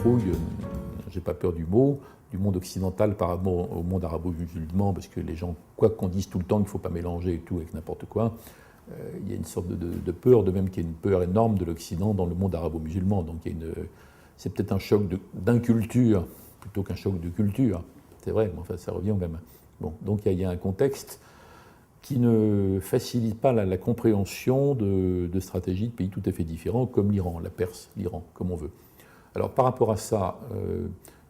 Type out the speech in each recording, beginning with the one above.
patrouille, j'ai pas peur du mot, du monde occidental par rapport au monde arabo-musulman, parce que les gens, quoi qu'on dise tout le temps qu'il ne faut pas mélanger et tout avec n'importe quoi, il y a une sorte de peur, de même qu'il y a une peur énorme de l'Occident dans le monde arabo-musulman. Donc c'est peut-être un choc d'inculture plutôt qu'un choc de culture. C'est vrai, mais enfin ça revient au même. Bon, donc il y a un contexte qui ne facilite pas la compréhension de stratégies de pays tout à fait différents, comme l'Iran, la Perse, l'Iran, comme on veut. Alors par rapport à ça,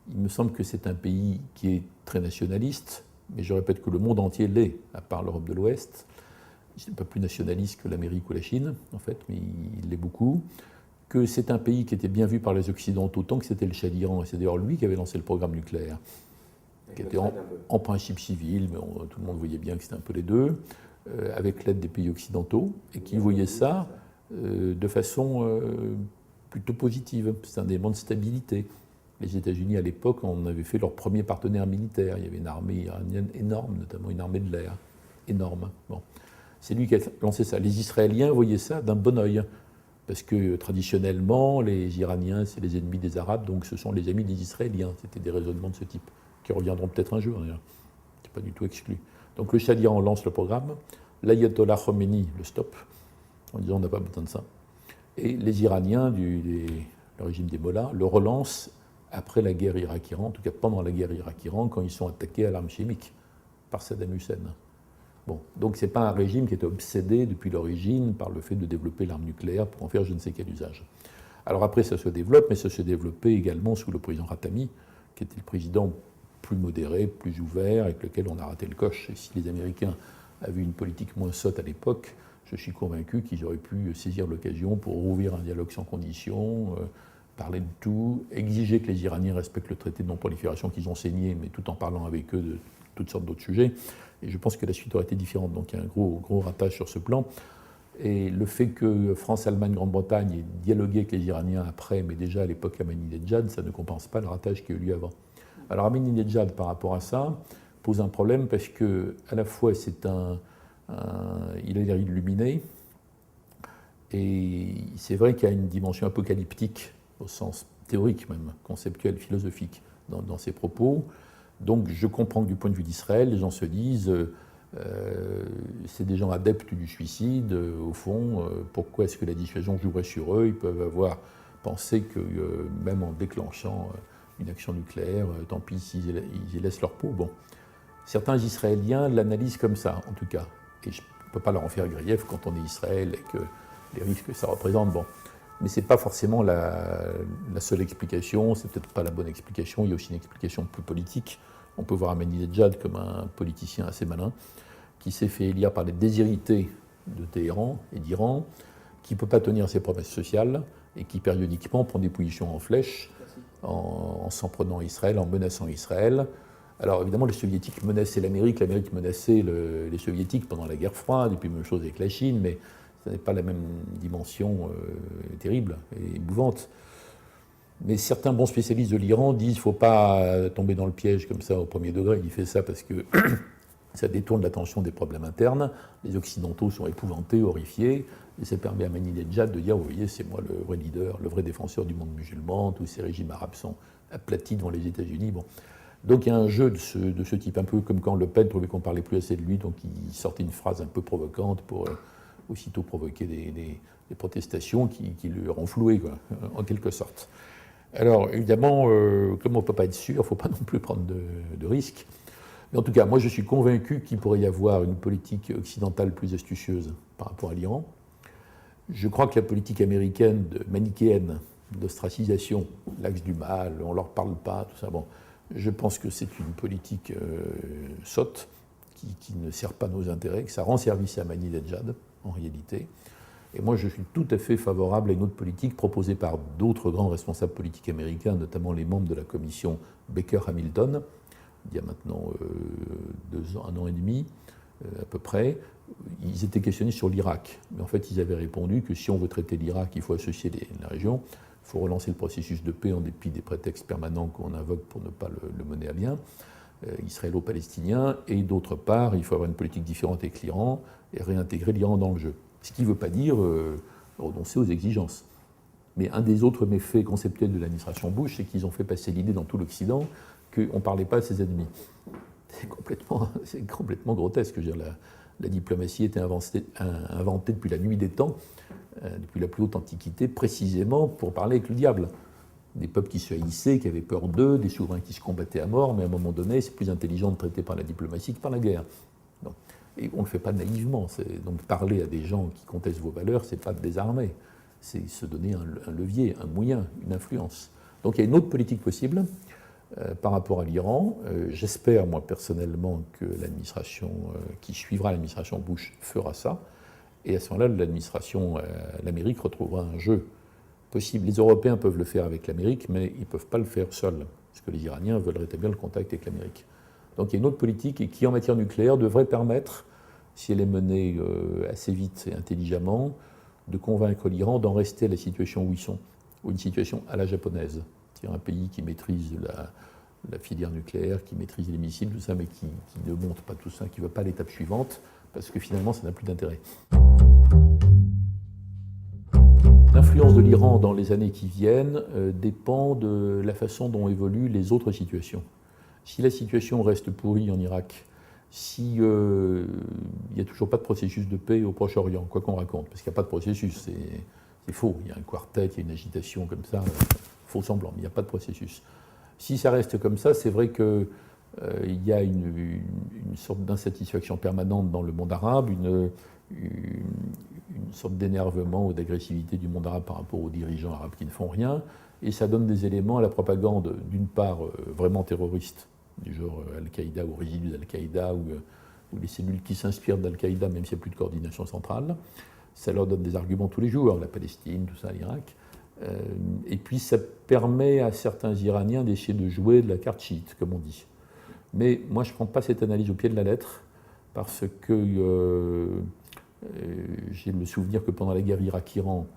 il me semble que c'est un pays qui est très nationaliste, mais je répète que le monde entier l'est, à part l'Europe de l'Ouest. Il n'est pas plus nationaliste que l'Amérique ou la Chine, en fait, mais il l'est beaucoup. Que c'est un pays qui était bien vu par les Occidentaux, tant que c'était le Shah d'Iran, et c'est d'ailleurs lui qui avait lancé le programme nucléaire, qui était en principe civil, mais tout le monde voyait bien que c'était un peu les deux, avec l'aide des pays occidentaux, et qui voyait ça de façon plutôt positive. C'est un élément de stabilité. Les États-Unis, à l'époque, en avaient fait leur premier partenaire militaire. Il y avait une armée iranienne énorme, notamment une armée de l'air énorme. Bon. C'est lui qui a lancé ça. Les Israéliens voyaient ça d'un bon œil, parce que traditionnellement, les Iraniens, c'est les ennemis des Arabes, donc ce sont les amis des Israéliens. C'était des raisonnements de ce type, qui reviendront peut-être un jour, d'ailleurs. C'est pas du tout exclu. Donc le Shah d'Iran lance le programme, l'ayatollah Khomeini le stoppe, en disant on n'a pas besoin de ça. Et les Iraniens, le régime des Mollahs, le relancent après la guerre Irak-Iran, en tout cas pendant la guerre Irak-Iran, quand ils sont attaqués à l'arme chimique par Saddam Hussein. Bon, donc ce n'est pas un régime qui était obsédé depuis l'origine par le fait de développer l'arme nucléaire pour en faire je ne sais quel usage. Alors après, ça se développe, mais ça se développait également sous le président Khatami, qui était le président plus modéré, plus ouvert, avec lequel on a raté le coche. Et si les Américains avaient une politique moins sotte à l'époque, je suis convaincu qu'ils auraient pu saisir l'occasion pour rouvrir un dialogue sans condition, parler de tout, exiger que les Iraniens respectent le traité de non-prolifération qu'ils ont signé, mais tout en parlant avec eux de toutes sortes d'autres sujets. Et je pense que la suite aurait été différente. Donc il y a un gros ratage sur ce plan. Et le fait que France, Allemagne, Grande-Bretagne aient dialogué avec les Iraniens après, mais déjà à l'époque Ahmadinejad, ça ne compense pas le ratage qui a eu lieu avant. Alors Ahmadinejad, par rapport à ça, pose un problème parce que à la fois il a l'air illuminé, et c'est vrai qu'il y a une dimension apocalyptique au sens théorique même, conceptuel, philosophique dans ses propos. Donc je comprends que du point de vue d'Israël, les gens se disent c'est des gens adeptes du suicide, au fond, pourquoi est-ce que la dissuasion jouerait sur eux? Ils peuvent avoir pensé que même en déclenchant une action nucléaire, tant pis s'ils y laissent leur peau. Bon. Certains Israéliens l'analysent comme ça, en tout cas. Et je ne peux pas leur en faire grief quand on est Israël et que les risques que ça représente. Bon. Mais ce n'est pas forcément la seule explication, c'est peut-être pas la bonne explication, il y a aussi une explication plus politique. On peut voir Ahmadinejad comme un politicien assez malin, qui s'est fait élire par les déshérités de Téhéran et d'Iran, qui ne peut pas tenir ses promesses sociales et qui périodiquement prend des positions en flèche, en s'en prenant à Israël, en menaçant Israël. Alors évidemment, les Soviétiques menaçaient l'Amérique menaçait les Soviétiques pendant la guerre froide, et puis même chose avec la Chine, mais ça n'est pas la même dimension terrible et émouvante. Mais certains bons spécialistes de l'Iran disent qu'il ne faut pas tomber dans le piège comme ça au premier degré. Il fait ça parce que ça détourne l'attention des problèmes internes. Les Occidentaux sont épouvantés, horrifiés, et ça permet à Ahmadinejad de dire, vous voyez, c'est moi le vrai leader, le vrai défenseur du monde musulman, tous ces régimes arabes sont aplatis devant les États-Unis. Bon. Donc il y a un jeu de ce type, un peu comme quand Le Pen trouvait qu'on ne parlait plus assez de lui, donc il sortait une phrase un peu provocante pour aussitôt provoquer des protestations qui le renflouaient, quoi, en quelque sorte. Alors, évidemment, comme on ne peut pas être sûr, il ne faut pas non plus prendre de risques. Mais en tout cas, moi, je suis convaincu qu'il pourrait y avoir une politique occidentale plus astucieuse par rapport à l'Iran. Je crois que la politique américaine manichéenne d'ostracisation, l'axe du mal, on ne leur parle pas, tout ça, bon, je pense que c'est une politique sotte qui ne sert pas nos intérêts, que ça rend service à Ahmadinejad, en réalité. Et moi, je suis tout à fait favorable à une autre politique proposée par d'autres grands responsables politiques américains, notamment les membres de la commission Baker-Hamilton, il y a maintenant 1 an et demi, à peu près. Ils étaient questionnés sur l'Irak. Mais en fait, ils avaient répondu que si on veut traiter l'Irak, il faut associer la région, il faut relancer le processus de paix en dépit des prétextes permanents qu'on invoque pour ne pas le mener à bien, israélo-palestinien, et d'autre part, il faut avoir une politique différente avec l'Iran et réintégrer l'Iran dans le jeu. Ce qui ne veut pas dire renoncer aux exigences. Mais un des autres méfaits conceptuels de l'administration Bush, c'est qu'ils ont fait passer l'idée dans tout l'Occident qu'on ne parlait pas à ses ennemis. C'est complètement grotesque. Je veux dire, la diplomatie était inventée depuis la nuit des temps, depuis la plus haute antiquité, précisément pour parler avec le diable. Des peuples qui se haïssaient, qui avaient peur d'eux, des souverains qui se combattaient à mort, mais à un moment donné, c'est plus intelligent de traiter par la diplomatie que par la guerre. Donc, et on ne le fait pas naïvement. Donc parler à des gens qui contestent vos valeurs, ce n'est pas de désarmer, c'est se donner un levier, un moyen, une influence. Donc il y a une autre politique possible par rapport à l'Iran. J'espère, moi, personnellement, que l'administration qui suivra l'administration Bush fera ça. Et à ce moment-là, l'Amérique retrouvera un jeu possible. Les Européens peuvent le faire avec l'Amérique, mais ils ne peuvent pas le faire seuls, parce que les Iraniens veulent rétablir le contact avec l'Amérique. Donc il y a une autre politique qui, en matière nucléaire, devrait permettre, si elle est menée assez vite et intelligemment, de convaincre l'Iran d'en rester à la situation où ils sont, ou une situation à la japonaise. C'est-à-dire un pays qui maîtrise la filière nucléaire, qui maîtrise les missiles, tout ça, mais qui ne montre pas tout ça, qui ne veut pas l'étape suivante, parce que finalement, ça n'a plus d'intérêt. L'influence de l'Iran dans les années qui viennent dépend de la façon dont évoluent les autres situations. Si la situation reste pourrie en Irak, si il n'y a toujours pas de processus de paix au Proche-Orient, quoi qu'on raconte, parce qu'il n'y a pas de processus, c'est faux, il y a un quartet, il y a une agitation comme ça, faux semblant, mais il n'y a pas de processus. Si ça reste comme ça, c'est vrai qu'il y a une sorte d'insatisfaction permanente dans le monde arabe, une sorte d'énervement ou d'agressivité du monde arabe par rapport aux dirigeants arabes qui ne font rien, et ça donne des éléments à la propagande, d'une part vraiment terroriste, du genre Al-Qaïda ou résidus d'Al-Qaïda, ou les cellules qui s'inspirent d'Al-Qaïda, même s'il n'y a plus de coordination centrale. Ça leur donne des arguments tous les jours, la Palestine, tout ça, l'Irak. Et puis ça permet à certains Iraniens d'essayer de jouer de la carte chiite, comme on dit. Mais moi, je ne prends pas cette analyse au pied de la lettre, parce que j'ai le souvenir que pendant la guerre Irak-Iran,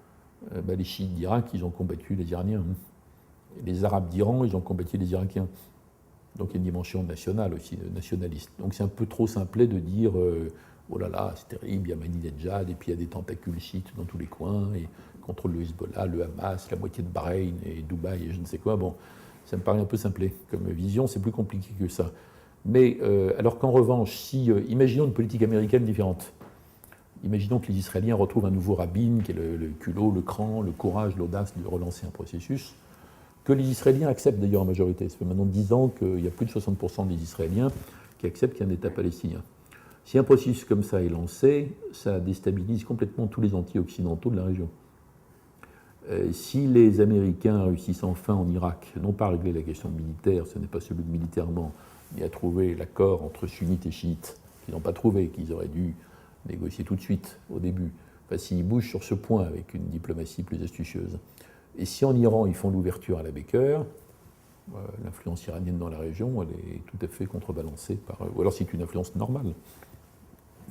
les chiites d'Irak, ils ont combattu les Iraniens. Et les Arabes d'Iran, ils ont combattu les Irakiens. Donc il y a une dimension nationale aussi, nationaliste. Donc c'est un peu trop simplé de dire oh là là, c'est terrible, il y a Ahmadinejad, et puis il y a des tentacules chiites dans tous les coins, et contrôle le Hezbollah, le Hamas, la moitié de Bahreïn, et Dubaï, et je ne sais quoi. Bon, ça me paraît un peu simplé comme vision, c'est plus compliqué que ça. Mais alors qu'en revanche, imaginons une politique américaine différente. Imaginons que les Israéliens retrouvent un nouveau Rabin, qui est le culot, le cran, le courage, l'audace de relancer un processus, que les Israéliens acceptent d'ailleurs en majorité. Ça fait maintenant 10 ans qu'il y a plus de 60% des Israéliens qui acceptent qu'il y a un État palestinien. Si un processus comme ça est lancé, ça déstabilise complètement tous les anti-occidentaux de la région. Si les Américains réussissent enfin en Irak, non pas à régler la question militaire, ce n'est pas celui de militairement, mais à trouver l'accord entre sunnites et chiites, qu'ils n'ont pas trouvé, qu'ils auraient dû négocier tout de suite au début, enfin, s'ils bougent sur ce point avec une diplomatie plus astucieuse. Et si en Iran ils font l'ouverture à la Baker, l'influence iranienne dans la région, elle est tout à fait contrebalancée par... Ou alors c'est une influence normale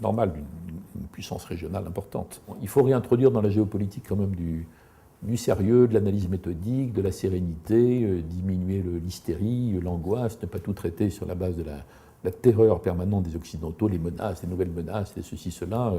d'une puissance régionale importante. Il faut réintroduire dans la géopolitique quand même du sérieux, de l'analyse méthodique, de la sérénité, diminuer l'hystérie, l'angoisse, ne pas tout traiter sur la base de la terreur permanente des Occidentaux, les menaces, les nouvelles menaces, les ceci, cela.